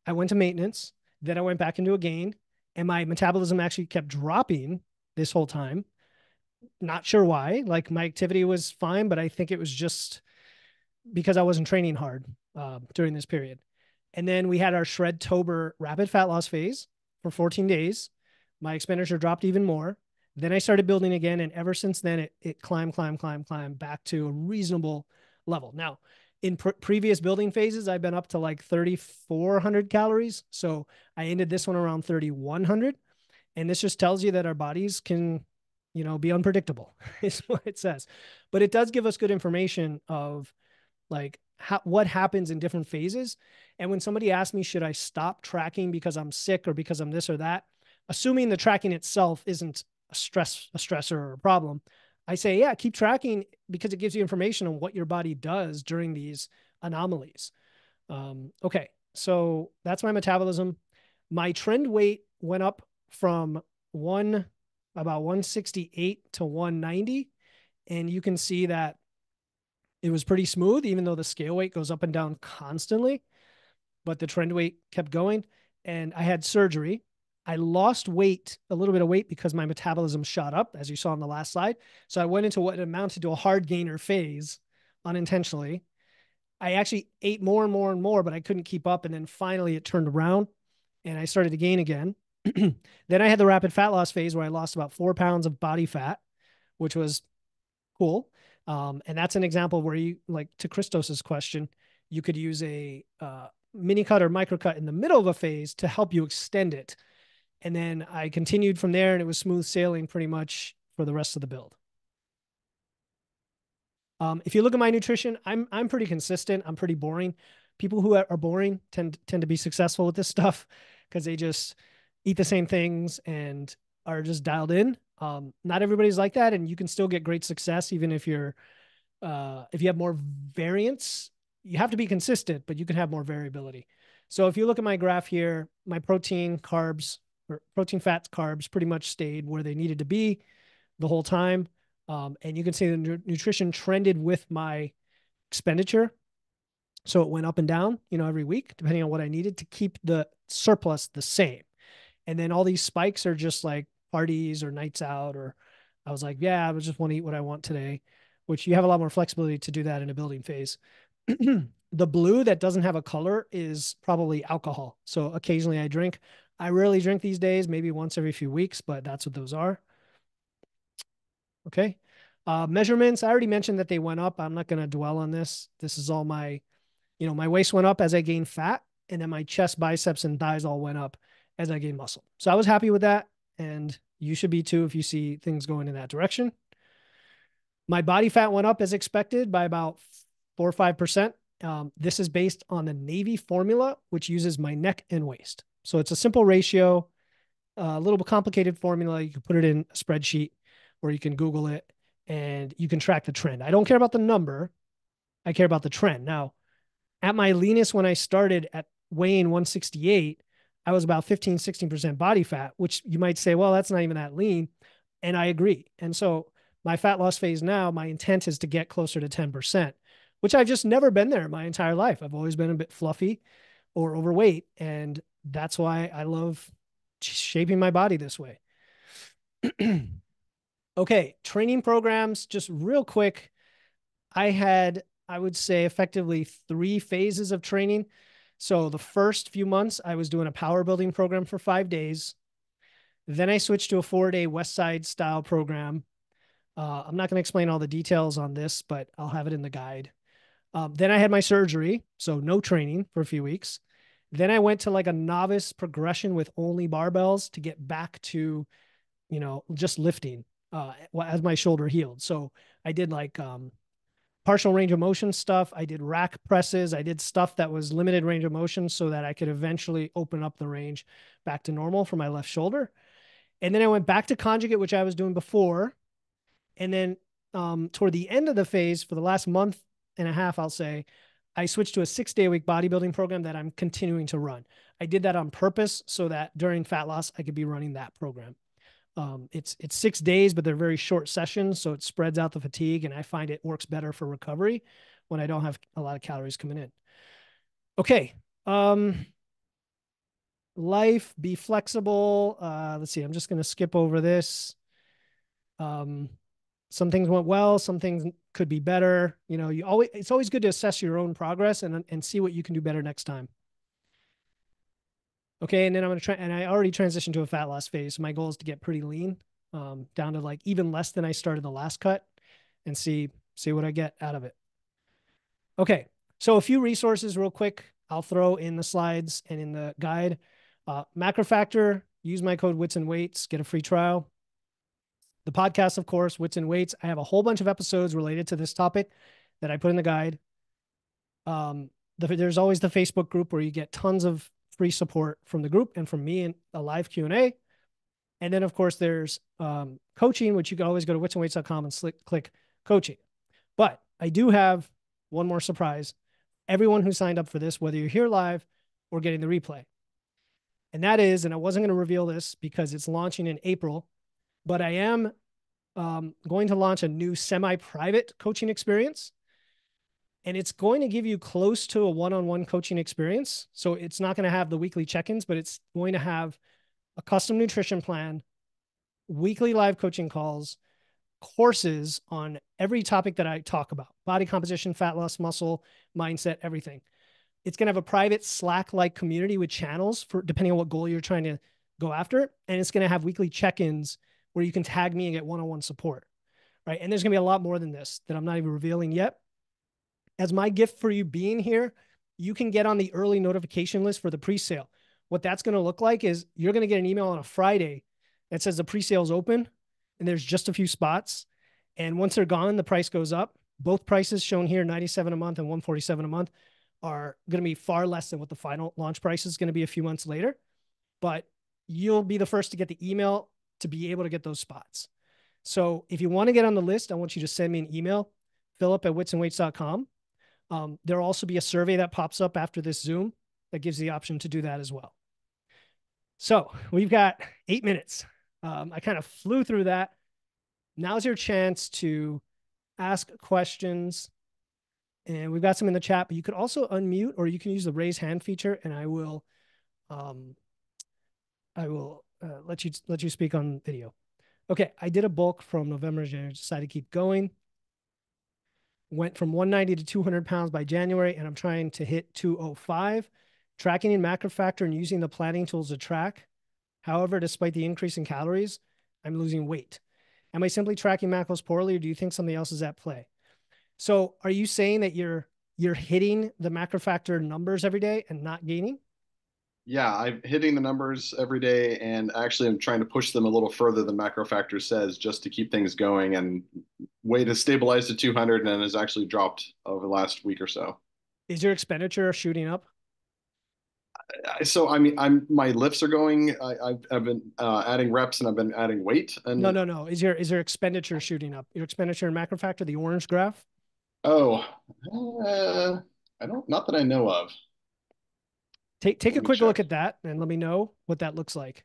I went to maintenance. Then I went back into a gain. And my metabolism actually kept dropping this whole time. Not sure why. Like my activity was fine, but I think it was just because I wasn't training hard during this period. And then we had our Shredtober rapid fat loss phase for 14 days. My expenditure dropped even more. Then I started building again. And ever since then, it climbed back to a reasonable level. Now, in previous building phases, I've been up to like 3,400 calories. So I ended this one around 3,100. And this just tells you that our bodies can, be unpredictable, is what it says. But it does give us good information of like what happens in different phases. And when somebody asks me, should I stop tracking because I'm sick or because I'm this or that, assuming the tracking itself isn't a stressor or a problem, I say, yeah, keep tracking because it gives you information on what your body does during these anomalies. Okay, so that's my metabolism. My trend weight went up from about 168 to 190. And you can see that it was pretty smooth, even though the scale weight goes up and down constantly, but the trend weight kept going. And I had surgery. I lost weight, a little bit of weight, because my metabolism shot up, as you saw on the last slide. So I went into what amounted to a hard gainer phase unintentionally. I actually ate more and more and more, but I couldn't keep up. And then finally it turned around and I started to gain again. Then I had the rapid fat loss phase where I lost about 4 pounds of body fat, which was cool. And that's an example where you, like to Christos's question, you could use a mini cut or micro cut in the middle of a phase to help you extend it. And then I continued from there and it was smooth sailing pretty much for the rest of the build. If you look at my nutrition, I'm pretty consistent. I'm pretty boring. People who are boring tend to be successful with this stuff because they just eat the same things and are just dialed in. Not everybody's like that, and you can still get great success even if you have more variance. You have to be consistent, but you can have more variability. So if you look at my graph here, my protein, carbs, or protein, fats, carbs pretty much stayed where they needed to be the whole time. And you can see the nutrition trended with my expenditure. So it went up and down, every week, depending on what I needed to keep the surplus the same. And then all these spikes are just like parties or nights out, or I was like, yeah, I just want to eat what I want today, which you have a lot more flexibility to do that in a building phase. The blue that doesn't have a color is probably alcohol. So occasionally I drink. I rarely drink these days, maybe once every few weeks, but that's what those are. Okay. Measurements, I already mentioned that they went up. I'm not going to dwell on this. This is all my waist went up as I gained fat, and then my chest, biceps, and thighs all went up as I gained muscle. So I was happy with that. And you should be too if you see things going in that direction. My body fat went up as expected by about 4 or 5%. This is based on the Navy formula, which uses my neck and waist. So it's a simple ratio, a little bit complicated formula. You can put it in a spreadsheet or you can Google it and you can track the trend. I don't care about the number. I care about the trend. Now, at my leanest, when I started at weighing 168, I was about 15, 16% body fat, which you might say, well, that's not even that lean. And I agree. And so my fat loss phase now, my intent is to get closer to 10%, which I've just never been there my entire life. I've always been a bit fluffy or overweight. And that's why I love shaping my body this way. Okay, training programs, just real quick. I would say, effectively 3 phases of training. So the first few months, I was doing a power building program for 5 days. Then I switched to a 4-day West Side style program. I'm not going to explain all the details on this, but I'll have it in the guide. Then I had my surgery, so no training for a few weeks. Then I went to like a novice progression with only barbells to get back to, just lifting as my shoulder healed. So I did like partial range of motion stuff. I did rack presses. I did stuff that was limited range of motion so that I could eventually open up the range back to normal for my left shoulder. And then I went back to conjugate, which I was doing before. And then toward the end of the phase, for the last month and a half, I'll say, I switched to a 6-day-a-week bodybuilding program that I'm continuing to run. I did that on purpose so that during fat loss, I could be running that program. It's 6 days, but they're very short sessions, so it spreads out the fatigue, and I find it works better for recovery when I don't have a lot of calories coming in. Okay. Life, be flexible. Let's see. I'm just going to skip over this. Some things went well, some things could be better. It's always good to assess your own progress and see what you can do better next time. Okay, and then I'm going to try, and I already transitioned to a fat loss phase. So my goal is to get pretty lean, down to like even less than I started the last cut, and see what I get out of it. Okay, so a few resources real quick. I'll throw in the slides and in the guide. Macrofactor use my code Wits and Weights, get a free trial. The podcast, of course, Wits and Weights. I have a whole bunch of episodes related to this topic that I put in the guide. There's always the Facebook group where you get tons of free support from the group and from me and a live Q&A. And then, of course, there's coaching, which you can always go to witsandweights.com and click coaching. But I do have one more surprise. Everyone who signed up for this, whether you're here live or getting the replay. And that is, and I wasn't going to reveal this because it's launching in April, but I am going to launch a new semi-private coaching experience. And it's going to give you close to a one-on-one coaching experience. So it's not going to have the weekly check-ins, but it's going to have a custom nutrition plan, weekly live coaching calls, courses on every topic that I talk about: body composition, fat loss, muscle, mindset, everything. It's going to have a private Slack-like community with channels for depending on what goal you're trying to go after. And it's going to have weekly check-ins where you can tag me and get one-on-one support, right? And there's going to be a lot more than this that I'm not even revealing yet. As my gift for you being here, you can get on the early notification list for the pre-sale. What that's going to look like is you're going to get an email on a Friday that says the pre-sale is open and there's just a few spots. And once they're gone, the price goes up. Both prices shown here, $97 a month and $147 a month, are going to be far less than what the final launch price is going to be a few months later. But you'll be the first to get the email to be able to get those spots. So if you want to get on the list, I want you to send me an email, philip@witsandweights.com. There'll also be a survey that pops up after this Zoom that gives the option to do that as well. So we've got 8 minutes. I kind of flew through that. Now's your chance to ask questions. And we've got some in the chat, but you could also unmute or you can use the raise hand feature and I will let you speak on video. Okay, I did a bulk from November to January, decided to keep going. Went from 190 to 200 pounds by January, and I'm trying to hit 205. Tracking in macro factor and using the planning tools to track. However, despite the increase in calories, I'm losing weight. Am I simply tracking macros poorly, or do you think something else is at play? So are you saying that you're hitting the macro factor numbers every day and not gaining? Yeah, I'm hitting the numbers every day, and actually I'm trying to push them a little further than macro factor says just to keep things going. And weight has stabilized to 200 and has actually dropped over the last week or so. Is your expenditure shooting up? So I mean, my lifts are going. I've been adding reps and I've been adding weight. And No. Is your expenditure shooting up? Your expenditure in macro factor, the orange graph? oh, I don't, not that I know of. Take a Let me quick check. look at that and let me know what that looks like.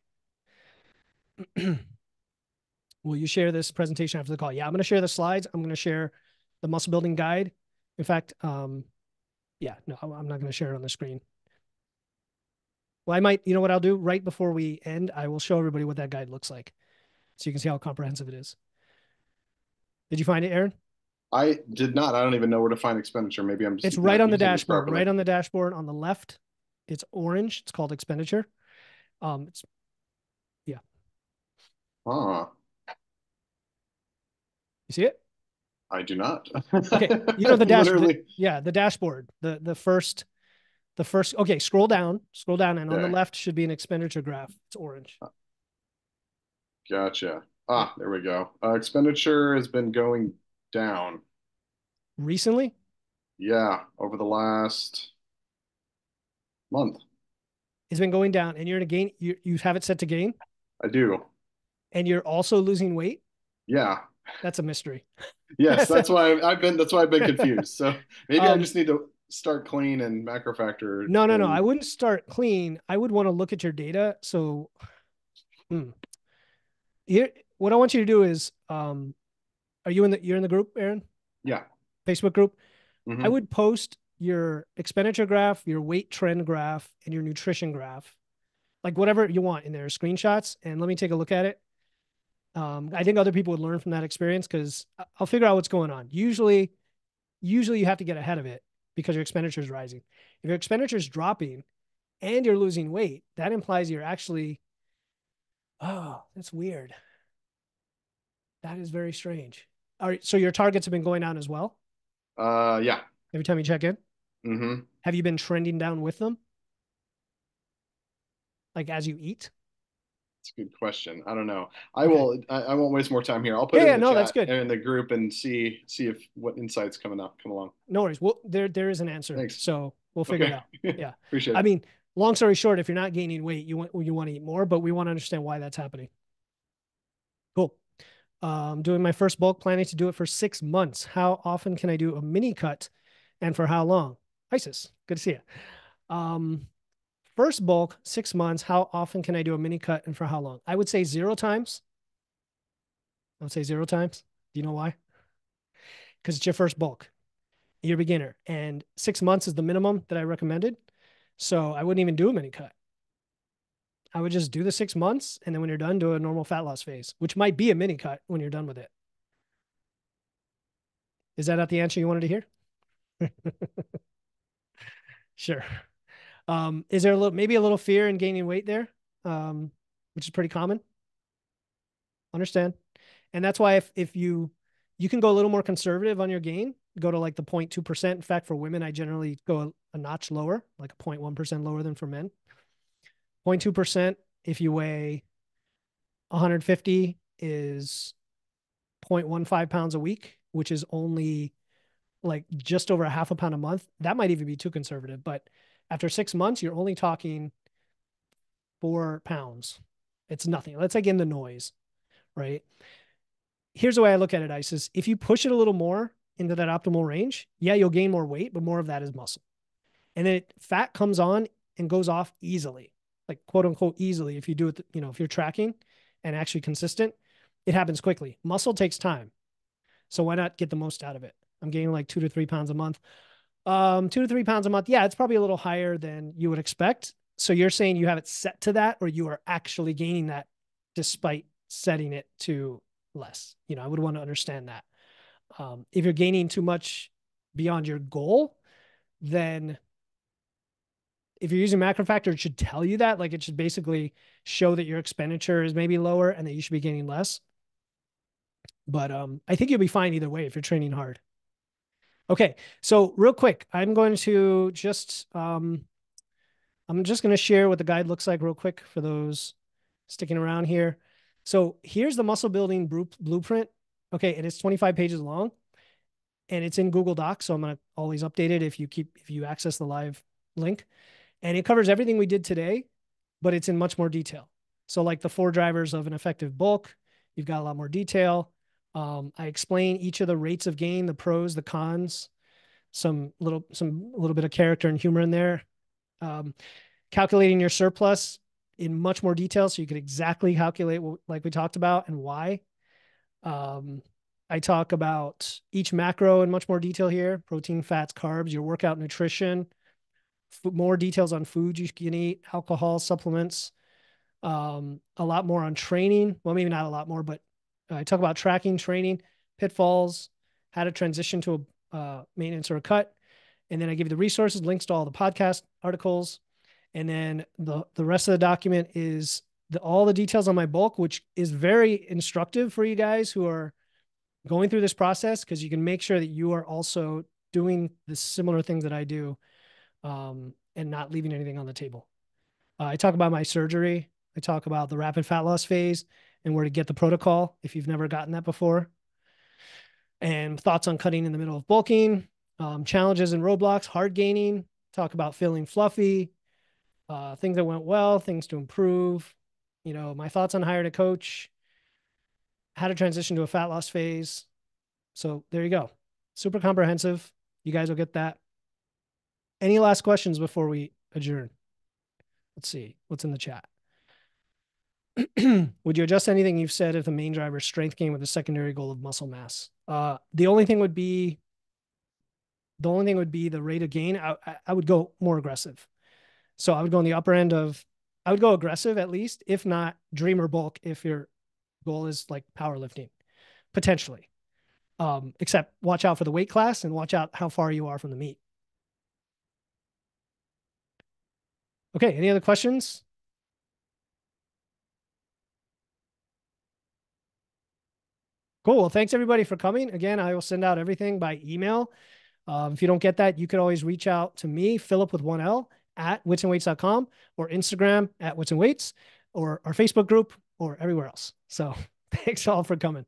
Will you share this presentation after the call? Yeah, I'm going to share the slides. I'm going to share the muscle building guide. In fact, yeah, no, I'm not going to share it on the screen. Well, I might, you know what I'll do right before we end, I will show everybody what that guide looks like so you can see how comprehensive it is. Did you find it, Aaron? I did not. I don't even know where to find expenditure. Maybe I'm It's just right not on the using this dashboard, properly. right on the dashboard on the left. It's orange. It's called expenditure. It's, yeah. Ah, You see it? I do not. Okay. You know, Literally. yeah, the dashboard, the first, okay, scroll down, and on the Okay. left should be an expenditure graph. It's orange. Gotcha. Yeah. Ah, there we go. Expenditure has been going down. Recently, Yeah, over the last month. it's been going down and you're in a gain. You have it set to gain I do. and you're also losing weight. Yeah. That's a mystery. Yes, that's why I've been confused. So maybe I um, just need to start clean and macro factor no. I and wouldn't start clean. I would want to look at your data. So, here, what I want you to do is, are you're in the group, Aaron? yeah. Facebook group? I Hmm. would post your expenditure graph, your weight trend graph, and your nutrition graph, like whatever you want in there, screenshots, and let me take a look at it. I think other people would learn from that experience because I'll figure out what's going on. Usually you have to get ahead of it because your expenditure is rising. If your expenditure is dropping and you're losing weight, that implies you're actually, oh, that's weird. That is very strange. All right. So your targets have been going down as well Yeah. every time you check in. Hmm. Have you been trending down with them? Like as you eat? It's a good question. I don't know. Okay. I won't waste more time here. I'll put Yeah, it in yeah, the no, that's chat good. and in the group and see if what insights come along. No worries. Well, there is an answer, Thanks. so we'll figure it Okay. out. Yeah. Appreciate I it. mean, long story short, if you're not gaining weight, you want to eat more, but we want to understand why that's happening. Cool. Doing my first bulk, planning to do it for 6 months. How often can I do a mini cut, and for how long? Isis, good to see you. First bulk, 6 months. How often can I do a mini cut, and for how long? I would say 0 times. I would say 0 times. Do you know why? Because it's your first bulk. You're a beginner, and 6 months is the minimum that I recommended. So I wouldn't even do a mini cut. I would just do the 6 months, and then when you're done, do a normal fat loss phase, which might be a mini cut when you're done with it. Is that not the answer you wanted to hear? Sure. Is there maybe a little fear in gaining weight there, which is pretty common? Understand. And that's why if you can go a little more conservative on your gain, go to like the 0.2%. In fact, for women, I generally go a notch lower, like a 0.1% lower than for men. 0.2%, if you weigh 150, is 0.15 pounds a week, which is only like just over a half a pound a month. That might even be too conservative, but after 6 months, you're only talking 4 pounds. It's nothing. Let's like in the noise, right? Here's the way I look at it, Isis. If you push it a little more into that optimal range, yeah, you'll gain more weight, but more of that is muscle. And then fat comes on and goes off easily, like quote unquote easily. If you do it, if you're tracking and actually consistent, it happens quickly. Muscle takes time. So why not get the most out of it? I'm gaining like 2 to 3 pounds a month. 2 to 3 pounds a month. Yeah, it's probably a little higher than you would expect. So you're saying you have it set to that, or you are actually gaining that despite setting it to less. I would want to understand that. If you're gaining too much beyond your goal, then if you're using MacroFactor, it should tell you that. Like it should basically show that your expenditure is maybe lower and that you should be gaining less. But I think you'll be fine either way if you're training hard. Okay, so real quick, I'm just going to share what the guide looks like real quick for those sticking around here. So here's the muscle building blueprint. Okay, and it's 25 pages long, and it's in Google Docs. So I'm going to always update it if you access the live link, and it covers everything we did today, but it's in much more detail. So like the 4 drivers of an effective bulk, you've got a lot more detail. I explain each of the rates of gain, the pros, the cons, some little bit of character and humor in there. Calculating your surplus in much more detail, so you could exactly calculate like we talked about and why. I talk about each macro in much more detail here: protein, fats, carbs, your workout nutrition, more details on foods you can eat, alcohol, supplements, a lot more on training. Well, maybe not a lot more, but I talk about tracking, training, pitfalls, how to transition to a maintenance or a cut. And then I give you the resources, links to all the podcast articles. And then the rest of the document is all the details on my bulk, which is very instructive for you guys who are going through this process, because you can make sure that you are also doing the similar things that I do, and not leaving anything on the table. I talk about my surgery. I talk about the rapid fat loss phase and where to get the protocol if you've never gotten that before, and thoughts on cutting in the middle of bulking, challenges and roadblocks, hard gaining, talk about feeling fluffy, things that went well, things to improve, my thoughts on hiring a coach, how to transition to a fat loss phase. So there you go. Super comprehensive. You guys will get that. Any last questions before we adjourn? Let's see what's in the chat. Would you adjust anything you've said if the main driver is strength gain with a secondary goal of muscle mass? The only thing would be the rate of gain. I would go more aggressive. So I would go on the upper end I would go aggressive at least, if not dream or bulk, if your goal is like powerlifting, potentially. Except watch out for the weight class and watch out how far you are from the meet. Okay, any other questions? Cool. Well, thanks everybody for coming. Again, I will send out everything by email. If you don't get that, you could always reach out to me, Philip with 1L, at witsandweights.com, or Instagram at witsandweights. or our Facebook group or everywhere else. So thanks all for coming.